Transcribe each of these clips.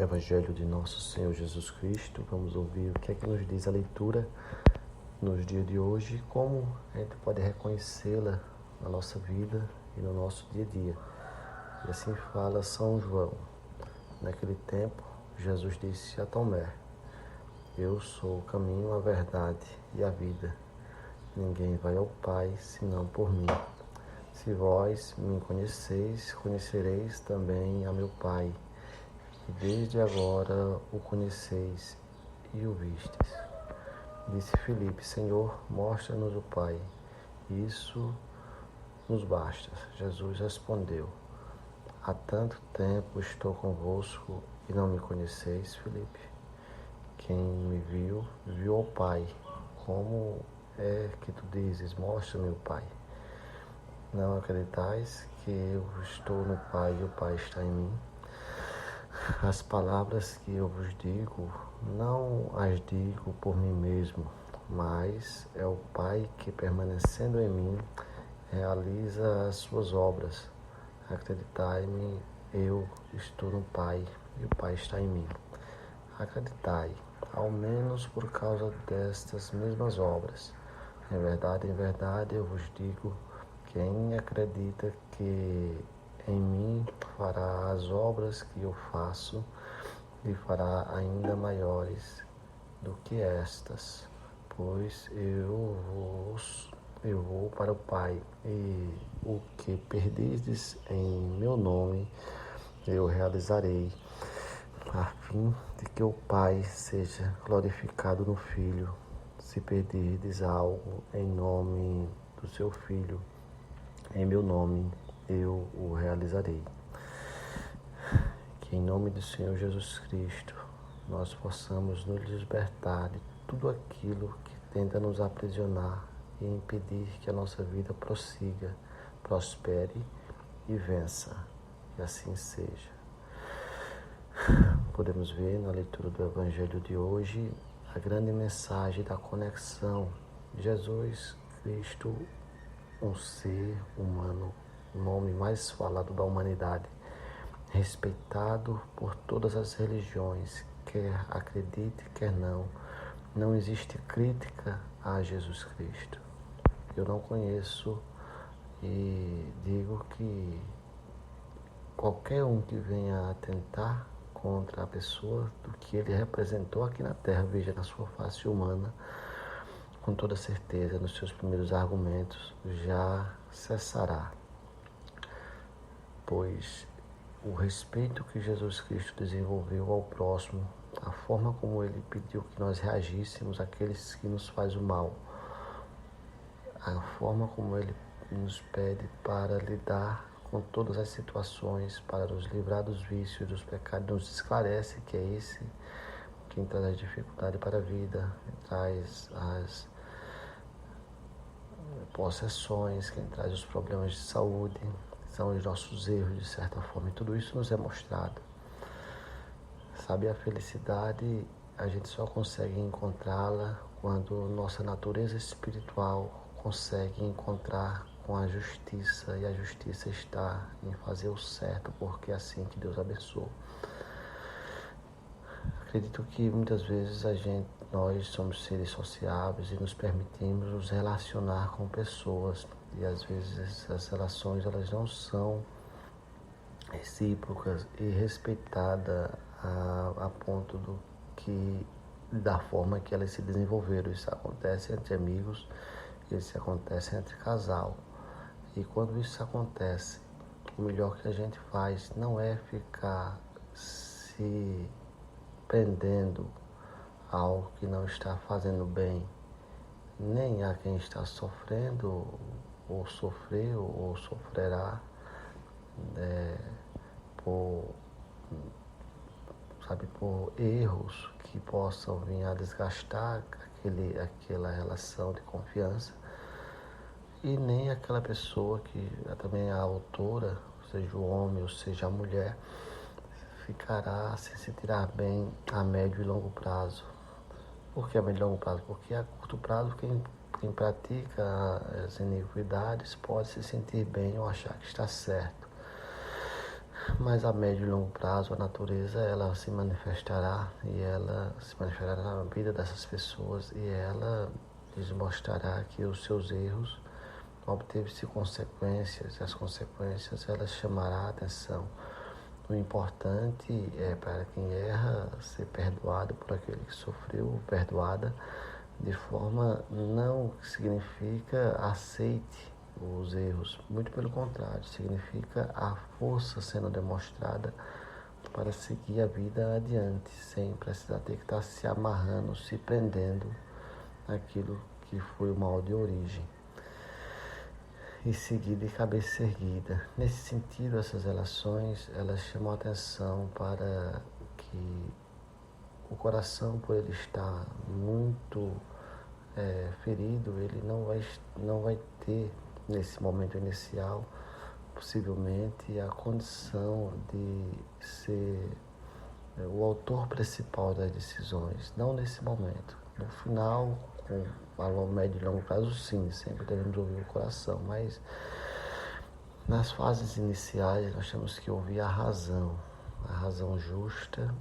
Evangelho de Nosso Senhor Jesus Cristo. Vamos ouvir o que é que nos diz a leitura nos dias de hoje, como a gente pode reconhecê-la na nossa vida e no nosso dia a dia. E assim fala São João. Naquele tempo, Jesus disse a Tomé: Eu sou o caminho, a verdade e a vida. Ninguém vai ao Pai senão por mim. Se vós me conheceis, conhecereis também a meu Pai. E desde agora o conheceis e o vistes. Disse Filipe: Senhor, mostra-nos o Pai. Isso nos basta. Jesus respondeu: Há tanto tempo estou convosco e não me conheceis, Filipe? Quem me viu, viu o Pai. Como é que tu dizes: mostra-me o Pai? Não acreditais que eu estou no Pai e o Pai está em mim? As palavras que eu vos digo, não as digo por mim mesmo, mas é o Pai que, permanecendo em mim, realiza as suas obras. Acreditai-me, eu estou no Pai e o Pai está em mim. Acreditai, ao menos por causa destas mesmas obras. Em verdade, eu vos digo, quem acredita que em mim fará as obras que eu faço e fará ainda maiores do que estas, pois eu vou para o Pai, e o que perdizes em meu nome eu realizarei, a fim de que o Pai seja glorificado no Filho. Se pedirdes algo em nome do seu Filho, em meu nome eu o realizarei. Que em nome do Senhor Jesus Cristo nós possamos nos libertar de tudo aquilo que tenta nos aprisionar e impedir que a nossa vida prossiga, prospere e vença. Que assim seja. Podemos ver na leitura do Evangelho de hoje a grande mensagem da conexão de Jesus Cristo, um ser humano, o nome mais falado da humanidade, respeitado por todas as religiões, quer acredite, quer não. Não existe crítica a Jesus Cristo. Eu não conheço e digo que qualquer um que venha atentar contra a pessoa do que ele representou aqui na Terra, veja na sua face humana, com toda certeza, nos seus primeiros argumentos, já cessará. Pois o respeito que Jesus Cristo desenvolveu ao próximo, a forma como ele pediu que nós reagíssemos àqueles que nos fazem o mal, a forma como ele nos pede para lidar com todas as situações, para nos livrar dos vícios e dos pecados, nos esclarece que é esse quem traz a dificuldade para a vida, traz as possessões, quem traz os problemas de saúde, são os nossos erros, de certa forma, e tudo isso nos é mostrado. Sabe, a felicidade a gente só consegue encontrá-la quando nossa natureza espiritual consegue encontrar com a justiça, e a justiça está em fazer o certo, porque é assim que Deus abençoa. Acredito que muitas vezes nós somos seres sociáveis e nos permitimos nos relacionar com pessoas, e às vezes essas relações elas não são recíprocas e respeitadas a ponto da forma que elas se desenvolveram. Isso acontece entre amigos, isso acontece entre casal. E quando isso acontece, o melhor que a gente faz não é ficar se prendendo a algo que não está fazendo bem, nem a quem está sofrendo, ou sofreu, ou sofrerá, por erros que possam vir a desgastar aquela relação de confiança, e nem aquela pessoa que também é a autora, seja o homem ou seja a mulher, ficará sem se tirar bem a médio e longo prazo. Por que a médio e longo prazo? Porque a curto prazo quem pratica as iniquidades pode se sentir bem ou achar que está certo. Mas a médio e longo prazo, a natureza, ela se manifestará e ela se manifestará na vida dessas pessoas e ela lhes mostrará que os seus erros obteve-se consequências, e as consequências elas chamará a atenção. O importante é para quem erra ser perdoado por aquele que sofreu, perdoada, de forma não que significa aceite os erros, muito pelo contrário, significa a força sendo demonstrada para seguir a vida adiante, sem precisar ter que estar se amarrando, se prendendo naquilo que foi o mal de origem. E seguir de cabeça erguida. Nesse sentido, essas relações, elas chamam a atenção para que o coração, por ele estar muito ferido, ele não vai ter, nesse momento inicial, possivelmente, a condição de ser o autor principal das decisões, não nesse momento. No final, a médio e longo prazo, sim, sempre devemos ouvir o coração, mas nas fases iniciais nós temos que ouvir a razão justa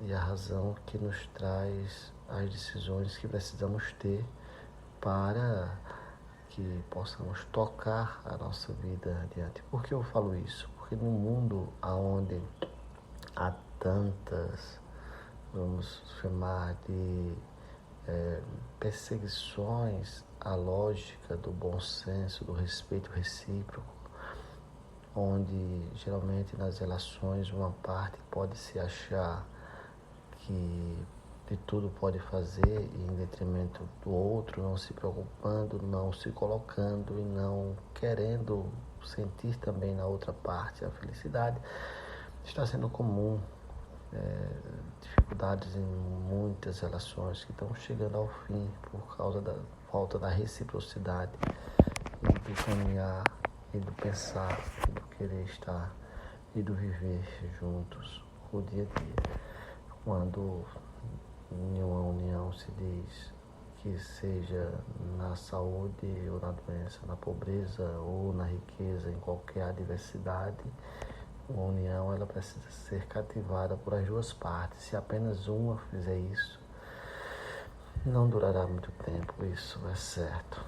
e a razão que nos traz as decisões que precisamos ter para que possamos tocar a nossa vida adiante. Por que eu falo isso? Porque no mundo onde há tantas, vamos chamar de perseguições à lógica do bom senso, do respeito recíproco, onde geralmente nas relações uma parte pode se achar que de tudo pode fazer e em detrimento do outro, não se preocupando, não se colocando e não querendo sentir também na outra parte a felicidade, está sendo comum. Dificuldades em muitas relações que estão chegando ao fim por causa da falta da reciprocidade e do caminhar e do pensar e do querer estar e do viver juntos o dia a dia. Quando em uma união se diz que seja na saúde ou na doença, na pobreza ou na riqueza, em qualquer adversidade, uma união ela precisa ser cativada por as duas partes. Se apenas uma fizer isso, não durará muito tempo, isso é certo.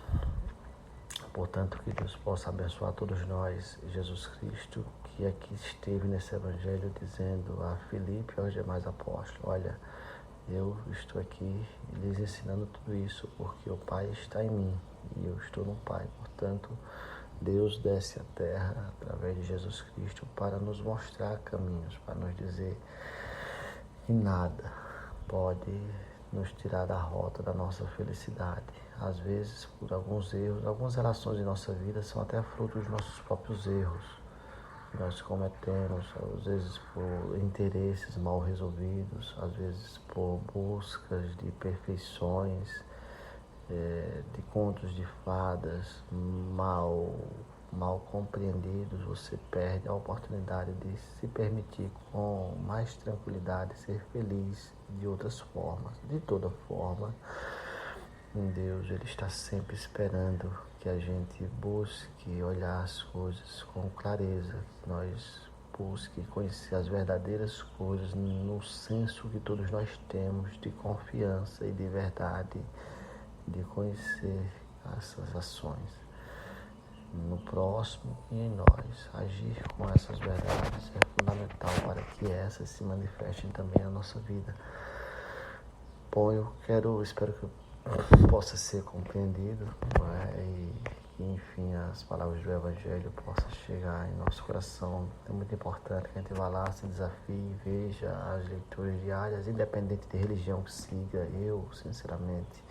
Portanto, que Deus possa abençoar todos nós, Jesus Cristo, que aqui esteve nesse evangelho dizendo a Filipe e aos demais apóstolos: olha, eu estou aqui lhes ensinando tudo isso porque o Pai está em mim e eu estou no Pai. Portanto, Deus desce à terra através de Jesus Cristo para nos mostrar caminhos, para nos dizer que nada pode nos tirar da rota da nossa felicidade. Às vezes, por alguns erros, algumas relações em nossa vida são até fruto dos nossos próprios erros que nós cometemos, às vezes por interesses mal resolvidos, às vezes por buscas de perfeições, de contos de fadas mal compreendidos. Você perde a oportunidade de se permitir com mais tranquilidade ser feliz de outras formas. De toda forma, Deus ele está sempre esperando que a gente busque olhar as coisas com clareza, que nós busque conhecer as verdadeiras coisas no senso que todos nós temos de confiança e de verdade, de conhecer essas ações no próximo e em nós. Agir com essas verdades é fundamental para que essas se manifestem também na nossa vida. Bom, espero que possa ser compreendido, e que, enfim, as palavras do Evangelho possam chegar em nosso coração. É muito importante que a gente vá lá, se desafie, veja as leituras diárias, independente de religião que siga. Eu, sinceramente,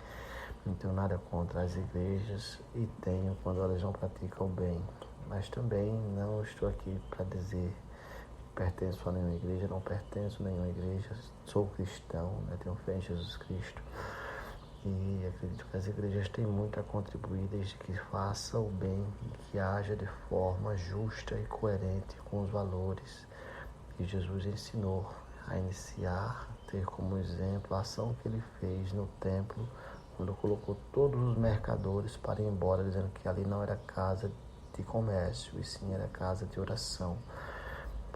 não tenho nada contra as igrejas e tenho quando elas não praticam bem, mas também não estou aqui para dizer que pertenço a nenhuma igreja, não pertenço a nenhuma igreja, sou cristão, tenho fé em Jesus Cristo e acredito que as igrejas têm muito a contribuir desde que faça o bem e que haja de forma justa e coerente com os valores que Jesus ensinou a iniciar, ter como exemplo a ação que ele fez no templo, quando colocou todos os mercadores para ir embora, dizendo que ali não era casa de comércio, e sim era casa de oração.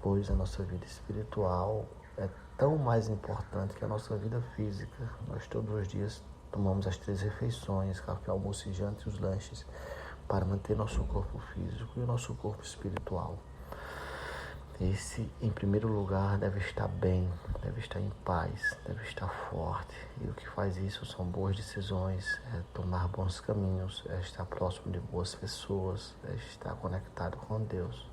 pois a nossa vida espiritual é tão mais importante que a nossa vida física. Nós todos os dias tomamos as 3 refeições, café, almoço e janta e os lanches, para manter nosso corpo físico e o nosso corpo espiritual. Esse, em primeiro lugar, deve estar bem, deve estar em paz, deve estar forte. E o que faz isso são boas decisões, é tomar bons caminhos, é estar próximo de boas pessoas, é estar conectado com Deus.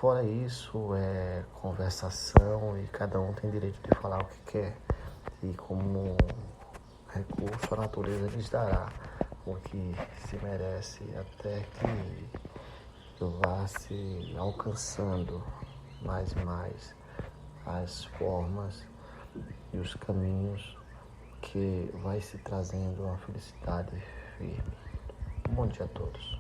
Fora isso, é conversação e cada um tem direito de falar o que quer. E como recurso, a natureza lhes dará o que se merece até que vá se alcançando mais e mais as formas e os caminhos que vai se trazendo uma felicidade firme. Bom dia a todos.